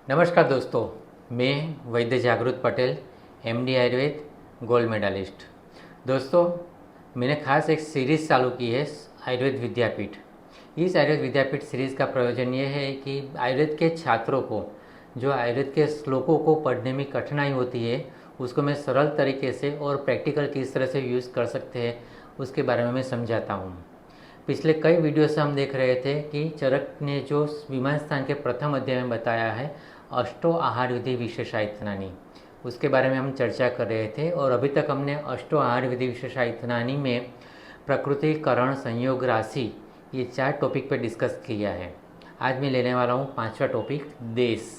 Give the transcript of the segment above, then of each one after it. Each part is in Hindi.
नमस्कार दोस्तों, मैं Vaidya Jagrut Patel, MD Ayurveda gold medalist. दोस्तों, मैंने खास एक सीरीज़ चालू की है आयुर्वेद विद्यापीठ। इस आयुर्वेद विद्यापीठ सीरीज़ का प्रयोजन ये है कि आयुर्वेद के छात्रों को जो आयुर्वेद के श्लोकों को पढ़ने में कठिनाई होती है उसको मैं सरल तरीके से और प्रैक्टिकल किस तरह से यूज़ कर सकते हैं उसके बारे में मैं समझाता हूँ। पिछले कई वीडियो से हम देख रहे थे कि चरक ने जो विमान स्थान के प्रथम अध्याय में बताया है अष्टो आहार विधि विशेषायतनानी, उसके बारे में हम चर्चा कर रहे थे। और अभी तक हमने अष्टो आहार विधि विशेषायतनानी में प्रकृति, करण, संयोग, राशि, ये 4 टॉपिक पे डिस्कस किया है। आज मैं लेने वाला हूँ 5वां टॉपिक, देश।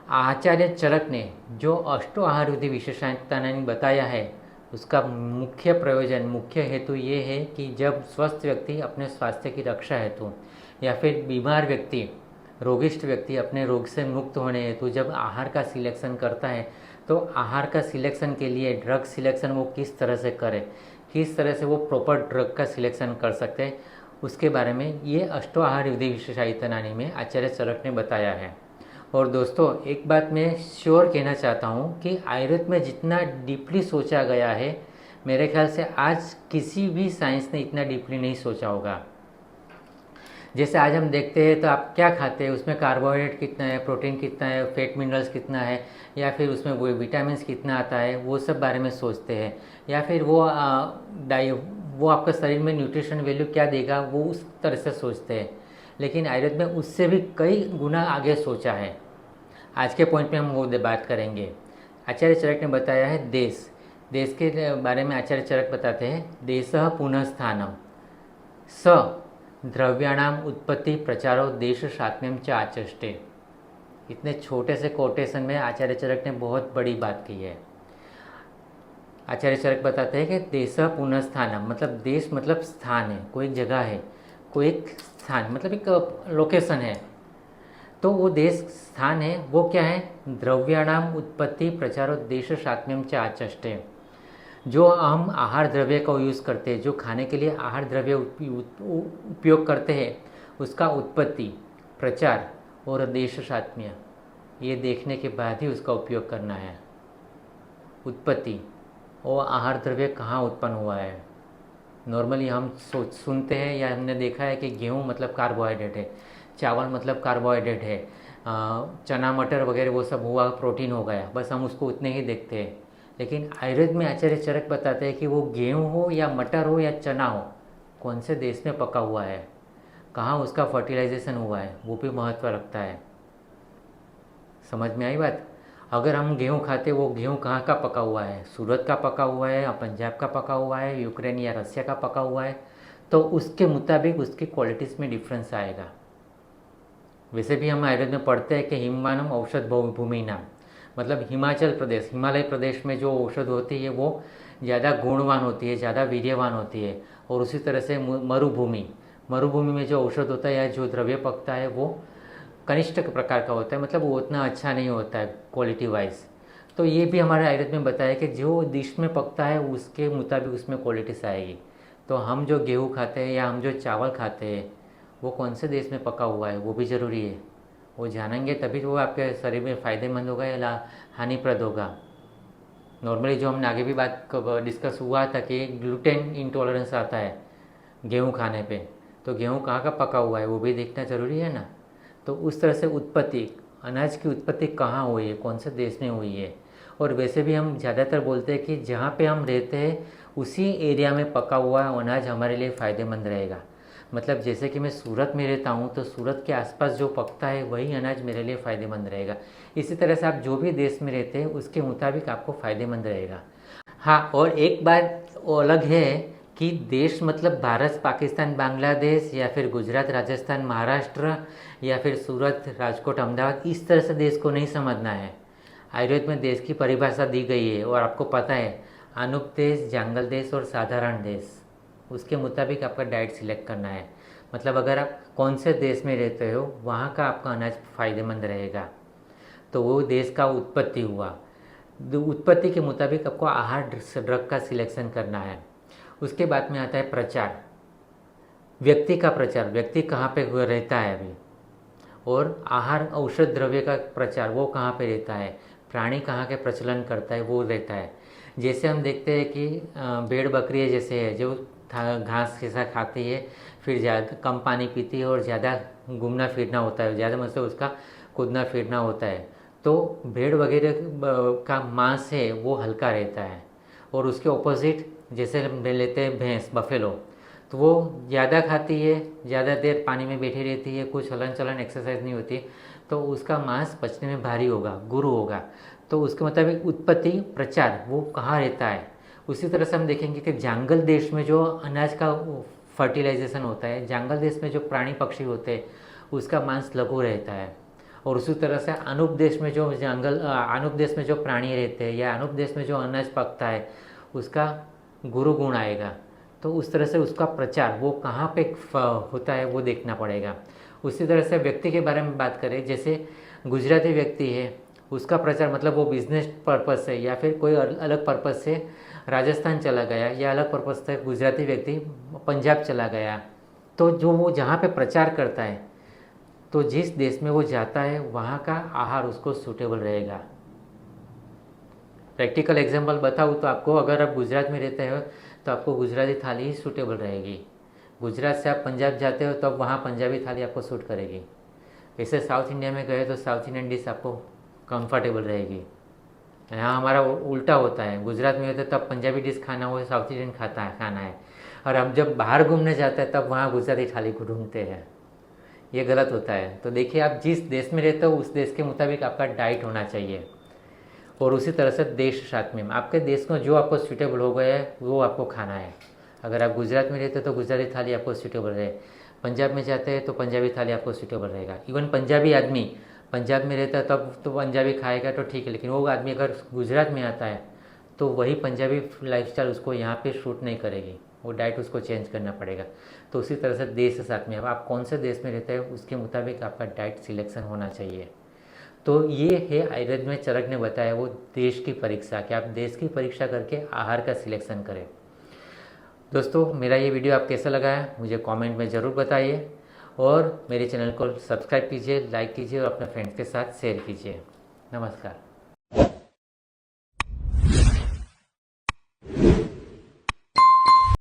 आचार्य चरक ने जो अष्टो आहार विधि विशेषायतनानी बताया है उसका मुख्य प्रयोजन, मुख्य हेतु ये है कि जब स्वस्थ व्यक्ति अपने स्वास्थ्य की रक्षा हेतु या फिर बीमार व्यक्ति, रोगिष्ठ व्यक्ति अपने रोग से मुक्त होने हेतु जब आहार का सिलेक्शन करता है तो आहार का सिलेक्शन के लिए ड्रग सिलेक्शन वो किस तरह से करे, किस तरह से वो प्रॉपर ड्रग का सिलेक्शन कर सकते हैं, उसके बारे में ये अष्टो आहार विधि विशेषायतनानी में आचार्य चरक ने बताया है। और दोस्तों, एक बात मैं श्योर कहना चाहता हूँ कि आयुर्वेद में जितना डीपली सोचा गया है, मेरे ख्याल से आज किसी भी साइंस ने इतना डीपली नहीं सोचा होगा। जैसे आज हम देखते हैं तो आप क्या खाते हैं, उसमें कार्बोहाइड्रेट कितना है, प्रोटीन कितना है, फैट मिनरल्स कितना है, या फिर उसमें वो विटामिन कितना आता है, वो सब बारे में सोचते हैं। या फिर वो आपका शरीर में न्यूट्रिशन वैल्यू क्या देगा, वो उस तरह से सोचते हैं। लेकिन आयुर्वेद में उससे भी कई गुना आगे सोचा है। आज के पॉइंट में हम वो बात करेंगे। आचार्य चरक ने बताया है देश। देश के बारे में आचार्य चरक बताते हैं, देशः पुनः स्थानम स द्रव्याणाम उत्पत्ति प्रचारो देश सात्म्यम च आचष्टे। इतने छोटे से कोटेशन में आचार्य चरक ने बहुत बड़ी बात की है। आचार्य चरक बताते हैं कि देश पुनः स्थानम मतलब देश मतलब स्थान है, कोई एक जगह है, कोई एक स्थान मतलब एक लोकेशन है। तो वो देश स्थान है, वो क्या है, द्रव्याणाम उत्पत्ति प्रचारो देश सात्म्यम च आचष्टे। जो हम आहार द्रव्य का यूज़ करते हैं, जो खाने के लिए आहार द्रव्य उपयोग करते हैं, उसका उत्पत्ति, प्रचार और देश सात्म्य, ये देखने के बाद ही उसका उपयोग करना है। उत्पत्ति और आहार द्रव्य कहाँ उत्पन्न हुआ है। नॉर्मली हम सुनते हैं या हमने देखा है कि गेहूँ मतलब कार्बोहाइड्रेट है, चावल मतलब कार्बोहाइड्रेट है, चना मटर वगैरह वो सब हुआ प्रोटीन हो गया, बस हम उसको उतने ही देखते हैं। लेकिन आयुर्वेद में आचार्य चरक बताते हैं कि वो गेहूँ हो या मटर हो या चना हो, कौन से देश में पका हुआ है, कहाँ उसका फर्टिलाइजेशन हुआ है, वो भी महत्व रखता है। समझ में आई बात। अगर हम गेहूँ खाते, वो गेहूँ कहाँ का पका हुआ है, सूरत का पका हुआ है या पंजाब का पका हुआ है, यूक्रेन या रसिया का पका हुआ है, तो उसके मुताबिक उसकी क्वालिटीज़ में डिफरेंस आएगा। वैसे भी हम आयुर्वेद में पढ़ते हैं कि हिमवानम औषध भूमि नाम, मतलब हिमाचल प्रदेश, हिमालय प्रदेश में जो औषध होती है वो ज़्यादा गुणवान होती है, ज़्यादा वीर्यवान होती है। और उसी तरह से मरुभूमि में जो औषध होता है या जो द्रव्य पकता है वो कनिष्ठ प्रकार का होता है, मतलब वो उतना अच्छा नहीं होता है क्वालिटी वाइज। तो ये भी हमारे आयुर्वेद में बताया कि जो डिश में पकता है उसके मुताबिक उसमें क्वालिटीज आएगी। तो हम जो गेहूँ खाते हैं या हम जो चावल खाते हैं वो कौन से देश में पका हुआ है वो भी ज़रूरी है। वो जानेंगे तभी तो वो आपके शरीर में फ़ायदेमंद होगा या हानिप्रद होगा। नॉर्मली जो हमने आगे भी बात डिस्कस हुआ था कि ग्लूटेन इंटॉलरेंस आता है गेहूँ खाने पे, तो गेहूँ कहाँ का पका हुआ है वो भी देखना ज़रूरी है ना। तो उस तरह से उत्पत्ति, अनाज की उत्पत्ति कहाँ हुई है, कौन से देश में हुई है। और वैसे भी हम ज़्यादातर बोलते हैं कि जहाँ पे हम रहते हैं उसी एरिया में पका हुआ अनाज हमारे लिए फ़ायदेमंद रहेगा। मतलब जैसे कि मैं सूरत में रहता हूँ तो सूरत के आसपास जो पकता है वही अनाज मेरे लिए फ़ायदेमंद रहेगा। इसी तरह से आप जो भी देश में रहते हैं उसके मुताबिक आपको फ़ायदेमंद रहेगा। हाँ, और एक बात अलग है कि देश मतलब भारत, पाकिस्तान, बांग्लादेश या फिर गुजरात, राजस्थान, महाराष्ट्र या फिर सूरत, राजकोट, अहमदाबाद, इस तरह से देश को नहीं समझना है। आयुर्वेद में देश की परिभाषा दी गई है और आपको पता है, अनुप देश, जंगल देश और साधारण देश, उसके मुताबिक आपका डाइट सिलेक्ट करना है। मतलब अगर आप कौन से देश में रहते हो वहाँ का आपका अनाज फ़ायदेमंद रहेगा। तो वो देश का उत्पत्ति हुआ, उत्पत्ति के मुताबिक आपको आहार ड्रग का सिलेक्शन करना है। उसके बाद में आता है प्रचार, व्यक्ति का प्रचार, व्यक्ति कहाँ पे रहता है अभी, और आहार औषध द्रव्य का प्रचार वो कहाँ पे रहता है, प्राणी कहाँ के प्रचलन करता है वो रहता है। जैसे हम देखते हैं कि भेड़ बकरी जैसे है जो घास जैसा खाती है, फिर ज़्यादा कम पानी पीती है और ज़्यादा घूमना फिरना होता है, ज़्यादा मतलब उसका कूदना फिरना होता है। तो भेड़ वगैरह का मांस है वो हल्का रहता है। और उसके ऑपोजिट जैसे हम ले लेते हैं भैंस बफेलो, तो वो ज़्यादा खाती है, ज़्यादा देर पानी में बैठी रहती है, कुछ हलन चलन एक्सरसाइज नहीं होती, तो उसका मांस पचने में भारी होगा, गुरु होगा। तो उसके मुताबिक उत्पत्ति प्रचार वो कहाँ रहता है। उसी तरह से हम देखेंगे कि जंगल देश में जो अनाज का फर्टिलाइजेशन होता है, जंगल देश में जो प्राणी पक्षी होते हैं उसका मांस लघु रहता है। और उसी तरह से अनुप देश में जो अनुप देश में जो प्राणी रहते हैं या अनुप देश में जो अनाज पकता है उसका गुरु गुण आएगा। तो उस तरह से उसका प्रचार वो कहाँ पे होता है वो देखना पड़ेगा। उसी तरह से व्यक्ति के बारे में बात करें, जैसे गुजराती व्यक्ति है उसका प्रचार मतलब वो बिजनेस पर्पज़ से या फिर कोई अलग पर्पज़ से राजस्थान चला गया या अलग पर्पज़ से गुजराती व्यक्ति पंजाब चला गया, तो जो वो जहाँ पे प्रचार करता है तो जिस देश में वो जाता है वहाँ का आहार उसको सूटेबल रहेगा। प्रैक्टिकल एग्जांपल बताऊँ तो आपको, अगर आप गुजरात में रहते हो तो आपको गुजराती थाली ही सूटेबल रहेगी। गुजरात से आप पंजाब जाते हो तो अब वहाँ पंजाबी थाली आपको सूट करेगी। वैसे साउथ इंडिया में गए तो साउथ इंडियन डिश आपको कंफर्टेबल रहेगी। यहाँ हमारा उल्टा होता है, गुजरात में होता है तब पंजाबी डिश खाना हो, साउथ इंडियन खाना है, और हम जब बाहर घूमने जाते हैं तब वहाँ गुजराती थाली को ढूंढते हैं। ये गलत होता है। तो देखिए आप जिस देश में रहते हो उस देश के मुताबिक आपका डाइट होना चाहिए। और उसी तरह से देश साथ में आपके देश को जो आपको सूटेबल हो गया है वो आपको खाना है। अगर आप गुजरात में रहते हो तो गुजराती थाली आपको सूटेबल रहे, पंजाब में जाते हैं तो पंजाबी थाली आपको सूटेबल रहेगा। इवन पंजाबी आदमी पंजाब में रहता है तब तो पंजाबी खाएगा तो ठीक है, लेकिन वो आदमी अगर गुजरात में आता है तो वही पंजाबी लाइफस्टाइल उसको यहाँ पे शूट नहीं करेगी, वो डाइट उसको चेंज करना पड़ेगा। तो उसी तरह से देश के साथ में अब आप कौन से देश में रहते हैं उसके मुताबिक आपका डाइट सिलेक्शन होना चाहिए। तो ये है आयुर्वेद में चरक ने बताया वो देश की परीक्षा, कि आप देश की परीक्षा करके आहार का सिलेक्शन करें। दोस्तों मेरा ये वीडियो आप कैसा लगा है मुझे कमेंट में ज़रूर बताइए, और मेरे चैनल को सब्सक्राइब कीजिए, लाइक कीजिए और अपने फ्रेंड्स के साथ शेयर कीजिए। नमस्कार।